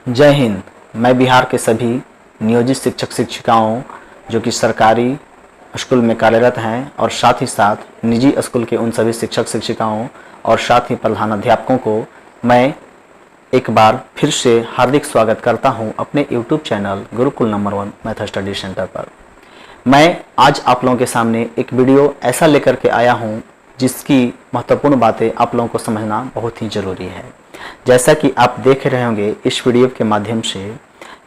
जय हिंद। मैं बिहार के सभी नियोजित शिक्षक शिक्षिकाओं जो कि सरकारी स्कूल में कार्यरत हैं और साथ ही साथ निजी स्कूल के उन सभी शिक्षक शिक्षिकाओं और साथ ही प्रधानाध्यापकों को मैं एक बार फिर से हार्दिक स्वागत करता हूं अपने YouTube channel Gurukul number 1 math study centre पर। मैं आज आप लोगों के सामने एक वीडियो ऐसा लेकर के आया हूं जिसकी महत्वपूर्ण बातें आप लोगों को समझना बहुत ही ज़रूरी है। जैसा कि आप देख रहे होंगे इस वीडियो के माध्यम से,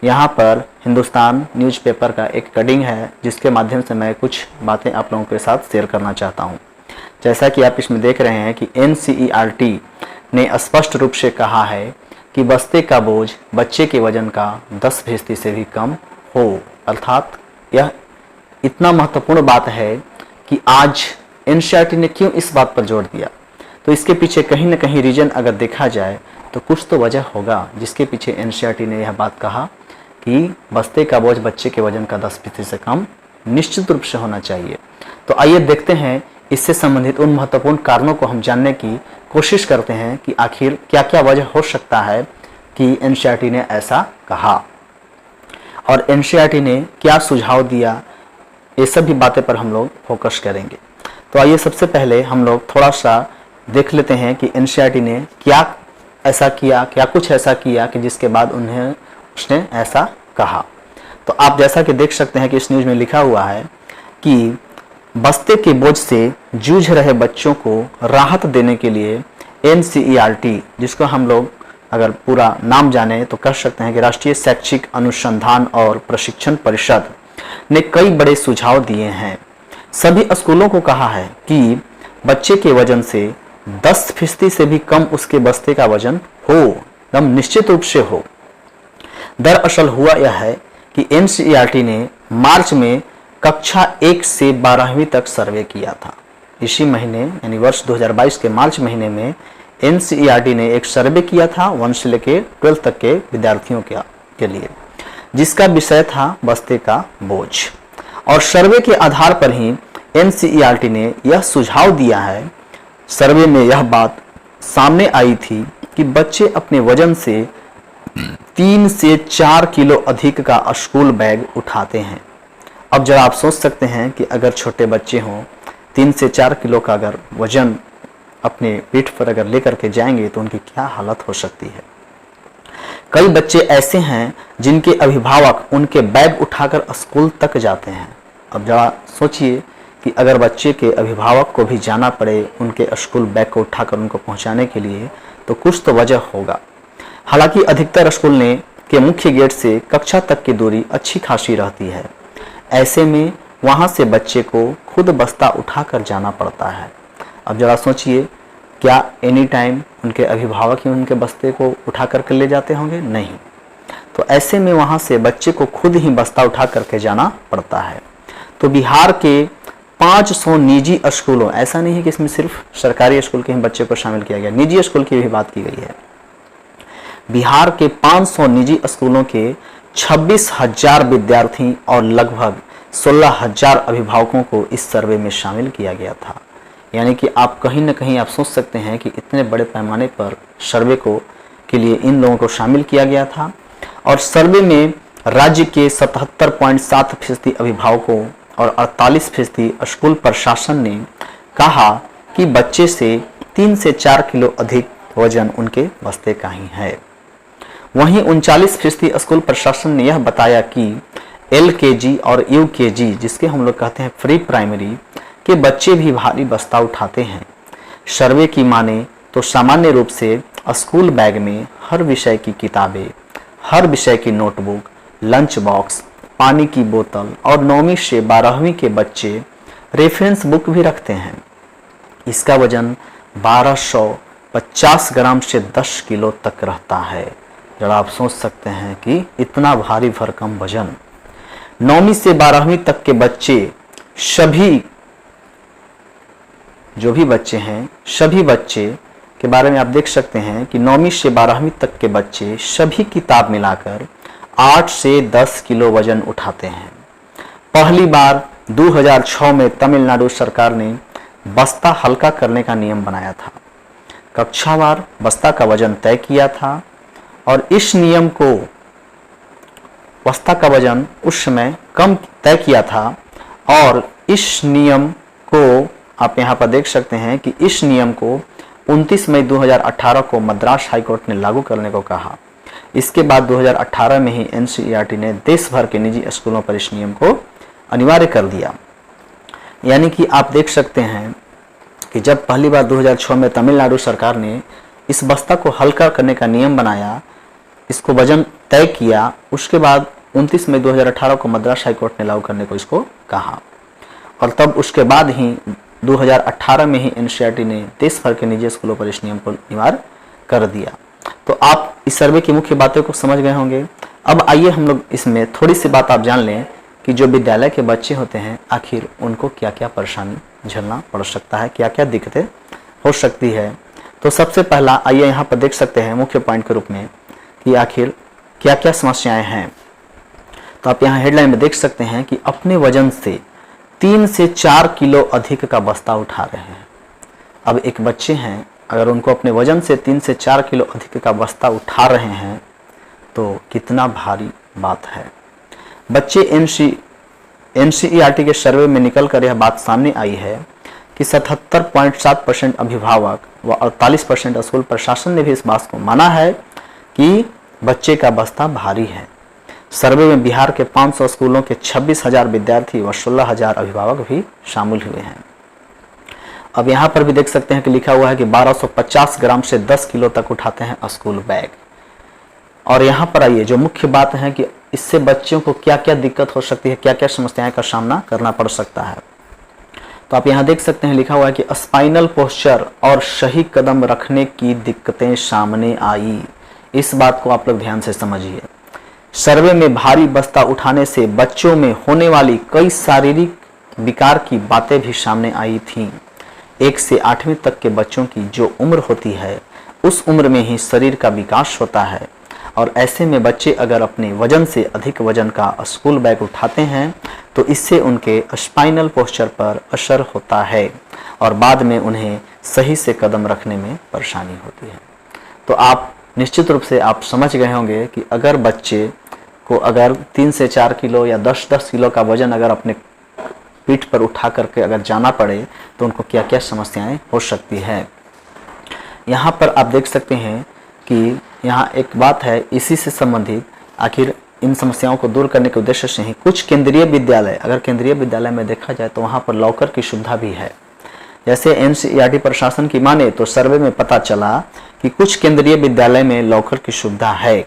यहाँ पर हिंदुस्तान न्यूज़पेपर का एक कटिंग है जिसके माध्यम से मैं कुछ बातें आप लोगों के साथ शेयर करना चाहता हूँ। जैसा कि आप इसमें देख रहे हैं कि NCERT ने स्पष्ट रूप से कहा है कि बस्ते का बोझ बच्चे के वजन का 10% से भी कम हो। अर्थात यह इतना महत्वपूर्ण बात है कि आज NCERT ने क्यों इस बात पर जोर दिया, तो इसके पीछे कहीं ना कहीं रीजन अगर देखा जाए तो कुछ तो वजह होगा जिसके पीछे NCERT ने यह बात कहा कि बस्ते का बोझ बच्चे के वजन का 10% से कम निश्चित रूप से होना चाहिए। तो आइए देखते हैं इससे संबंधित उन महत्वपूर्ण कारणों को हम जानने की कोशिश करते हैं कि आखिर क्या क्या वजह हो सकता है कि NCERT ने ऐसा कहा और NCERT ने क्या सुझाव दिया। ये सभी बातें पर हम लोग फोकस करेंगे। तो आइए सबसे पहले हम लोग थोड़ा सा देख लेते हैं कि NCERT ने क्या ऐसा किया, क्या कुछ ऐसा किया कि जिसके बाद उसने ऐसा कहा। तो आप जैसा कि देख सकते हैं कि इस न्यूज़ में लिखा हुआ है कि बस्ते के बोझ से जूझ रहे बच्चों को राहत देने के लिए NCERT, जिसको हम लोग अगर पूरा नाम जाने तो कह सकते हैं कि राष्ट्रीय शैक्षिक अनुसंधान और प्रशिक्षण परिषद ने कई बड़े सुझाव दिए हैं। सभी स्कूलों को कहा है कि बच्चे के वजन से 10% से भी कम उसके बस्ते का वजन हो, एकदम निश्चित रूप से हो। दरअसल हुआ यह है कि NCERT ने मार्च में कक्षा 1 से 12वीं तक सर्वे किया था। इसी महीने यानी वर्ष 2022 के मार्च महीने में NCERT ने एक सर्वे किया था 1 से लेकर 12 तक के विद्यार्थियों के लिए, जिसका विषय था बस्ते का बोझ। और सर्वे के आधार पर ही NCERT ने यह सुझाव दिया है। सर्वे में यह बात सामने आई थी कि बच्चे अपने वजन से 3 से 4 किलो अधिक का स्कूल बैग उठाते हैं। अब जरा आप सोच सकते हैं कि अगर छोटे बच्चे हों 3 से 4 किलो का अगर वजन अपने पीठ पर अगर लेकर के जाएंगे तो उनकी क्या हालत हो सकती है। कई बच्चे ऐसे हैं जिनके अभिभावक उनके बैग उठाकर स्कूल तक जाते हैं। अब जरा सोचिए कि अगर बच्चे के अभिभावक को भी जाना पड़े उनके स्कूल बैग को उठाकर उनको पहुंचाने के लिए, तो कुछ तो वजह होगा। हालांकि अधिकतर स्कूल के मुख्य गेट से कक्षा तक की दूरी अच्छी खासी रहती है। ऐसे में वहां से बच्चे को खुद बस्ता उठाकर जाना पड़ता है। अब जरा सोचिए, क्या एनी टाइम उनके अभिभावक ही उनके बस्ते को उठा करके ले जाते होंगे? नहीं। तो ऐसे में वहां से बच्चे को खुद ही बस्ता उठा करके जाना पड़ता है। तो बिहार के 500 निजी स्कूलों, ऐसा नहीं है कि इसमें सिर्फ सरकारी स्कूल के ही बच्चे को शामिल किया गया, निजी स्कूल की भी बात की गई है। बिहार के 500 निजी स्कूलों के 26,000 विद्यार्थी और लगभग 16,000 अभिभावकों को इस सर्वे में शामिल किया गया था। यानी कि आप कहीं ना कहीं आप सोच सकते हैं कि इतने बड़े पैमाने पर सर्वे के लिए इन लोगों को शामिल किया गया था। और सर्वे में राज्य के 77.7% अभिभावकों और 48% स्कूल प्रशासन ने कहा कि बच्चे से 3 से 4 किलो अधिक वजन उनके बस्ते का ही है। वहीं 39% स्कूल प्रशासन ने यह बताया कि LKG और UKG, जिसके हम लोग कहते हैं प्री प्राइमरी के बच्चे भी भारी बस्ता उठाते हैं। सर्वे की माने तो सामान्य रूप से स्कूल बैग में हर विषय की किताबें, हर विषय की नोटबुक, लंच बॉक्स, पानी की बोतल और 9वीं से 12वीं के बच्चे रेफरेंस बुक भी रखते हैं। इसका वजन 1250 ग्राम से 10 किलो तक रहता है। जरा आप सोच सकते हैं कि इतना भारी भरकम वजन। 9वीं से 12वीं तक के बच्चे, सभी जो भी बच्चे हैं, सभी बच्चे के बारे में आप देख सकते हैं कि 9वीं से 12वीं तक के बच्चे सभी किताब मिलाकर 8 से 10 किलो वजन उठाते हैं। पहली बार 2006 में तमिलनाडु सरकार ने बस्ता हल्का करने का नियम बनाया था। कक्षावार बस्ता का वजन तय किया था और इस नियम को बस्ता का वजन उस समय कम तय किया था। और इस नियम को आप यहाँ पर देख सकते हैं कि इस नियम को 29 मई 2018 को मद्रास हाईकोर्ट ने लागू करने को कहा। इसके बाद 2018 में ही एनसीईआरटी ने देश भर के निजी स्कूलों पर इस नियम को अनिवार्य कर दिया। यानी कि आप देख सकते हैं कि जब पहली बार 2006 में तमिलनाडु सरकार ने इस बस्ता को हल्का करने का नियम बनाया, इसको वजन तय किया, उसके बाद 29 मई 2018 को मद्रास हाईकोर्ट ने लागू करने को इसको कहा। और तब उसके बाद ही 2018 में ही एनसीईआरटी ने देश भर के निजी स्कूलों पर इस नियम को अनिवार्य कर दिया। तो आप इस सर्वे की मुख्य बातों को समझ गए होंगे। अब आइए हम लोग इसमें थोड़ी सी बात आप जान लें कि जो विद्यालय के बच्चे होते हैं आखिर उनको क्या क्या परेशानी झेलना पड़ सकता है, क्या क्या दिक्कतें हो सकती है। तो सबसे पहला आइए यहाँ पर देख सकते हैं मुख्य पॉइंट के रूप में कि आखिर क्या क्या समस्याएं हैं। तो आप यहाँ हेडलाइन में देख सकते हैं कि अपने वजन से 3 से 4 किलो अधिक का बस्ता उठा रहे हैं। अब एक बच्चे हैं, अगर उनको अपने वजन से 3 से 4 किलो अधिक का बस्ता उठा रहे हैं तो कितना भारी बात है। बच्चे एनसीईआरटी के सर्वे में निकल कर यह बात सामने आई है कि 77.7% अभिभावक व 48% स्कूल प्रशासन ने भी इस बात को माना है कि बच्चे का बस्ता भारी है। सर्वे में बिहार के 500 स्कूलों के 26,000 विद्यार्थी व 16,000 अभिभावक भी शामिल हुए हैं। अब यहाँ पर भी देख सकते हैं कि लिखा हुआ है कि 1250 ग्राम से 10 किलो तक उठाते हैं स्कूल बैग। और यहाँ पर आइए जो मुख्य बात है कि इससे बच्चों को क्या क्या दिक्कत हो सकती है, क्या क्या समस्याएं का सामना करना पड़ सकता है। तो आप यहाँ देख सकते हैं लिखा हुआ है कि स्पाइनल पोस्चर और सही कदम रखने की दिक्कतें सामने आई। इस बात को आप लोग ध्यान से समझिए। सर्वे में भारी बस्ता उठाने से बच्चों में होने वाली कई शारीरिक विकार की बातें भी सामने आई थीं। 1 से 8वीं तक के बच्चों की जो उम्र होती है उस उम्र में ही शरीर का विकास होता है और ऐसे में बच्चे अगर अपने वजन से अधिक वजन का स्कूल बैग उठाते हैं तो इससे उनके स्पाइनल पोस्चर पर असर होता है और बाद में उन्हें सही से कदम रखने में परेशानी होती है। तो आप निश्चित रूप से आप समझ गए होंगे कि अगर बच्चे को अगर 3 से 4 किलो या 10-10 किलो का वजन अगर अपने पीठ पर उठा करके अगर जाना पड़े तो उनको क्या क्या समस्याएं हो सकती है। यहाँ पर आप देख सकते हैं कि यहाँ एक बात है इसी से संबंधित, आखिर इन समस्याओं को दूर करने के उद्देश्य से ही कुछ केंद्रीय विद्यालय, अगर केंद्रीय विद्यालय में देखा जाए तो वहाँ पर लॉकर की सुविधा भी है। जैसे एनसीईआरटी प्रशासन की माने तो सर्वे में पता चला कि कुछ केंद्रीय विद्यालय में लॉकर की सुविधा है।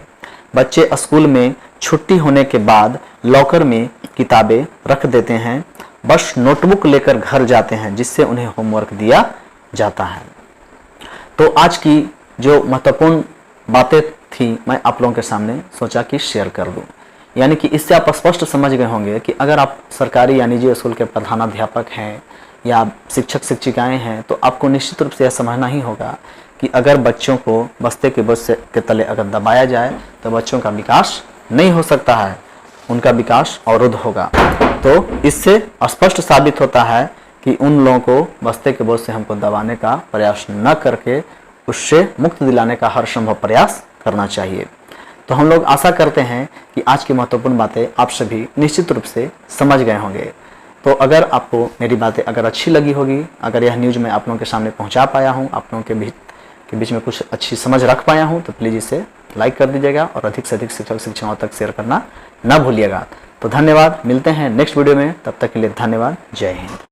बच्चे स्कूल में छुट्टी होने के बाद लॉकर में किताबें रख देते हैं, बस नोटबुक लेकर घर जाते हैं जिससे उन्हें होमवर्क दिया जाता है। तो आज की जो महत्वपूर्ण बातें थी मैं आप लोगों के सामने सोचा कि शेयर कर दूं। यानी कि इससे आप स्पष्ट समझ गए होंगे कि अगर आप सरकारी या निजी स्कूल के प्रधानाध्यापक हैं या शिक्षक शिक्षिकाएं हैं तो आपको निश्चित रूप से यह समझना ही होगा कि अगर बच्चों को बस्ते के बोझ के तले अगर दबाया जाए तो बच्चों का विकास नहीं हो सकता है, उनका विकास अवरुद्ध होगा। तो इससे स्पष्ट साबित होता है कि उन लोगों को बस्ते के बोझ से हमको दबाने का प्रयास न करके उससे मुक्त दिलाने का हर संभव प्रयास करना चाहिए। तो हम लोग आशा करते हैं कि आज की महत्वपूर्ण बातें आप सभी निश्चित रूप से समझ गए होंगे। तो अगर आपको मेरी बातें अगर अच्छी लगी होगी, अगर यह न्यूज़ मैं आप लोगों के सामने पहुंचा पाया हूं, आप लोगों के बीच में कुछ अच्छी समझ रख पाया हूं, तो प्लीज़ इसे लाइक कर दीजिएगा और अधिक से अधिक शिक्षक शिक्षाओं तक शेयर करना ना भूलिएगा। तो धन्यवाद, मिलते हैं नेक्स्ट वीडियो में, तब तक के लिए धन्यवाद, जय हिंद।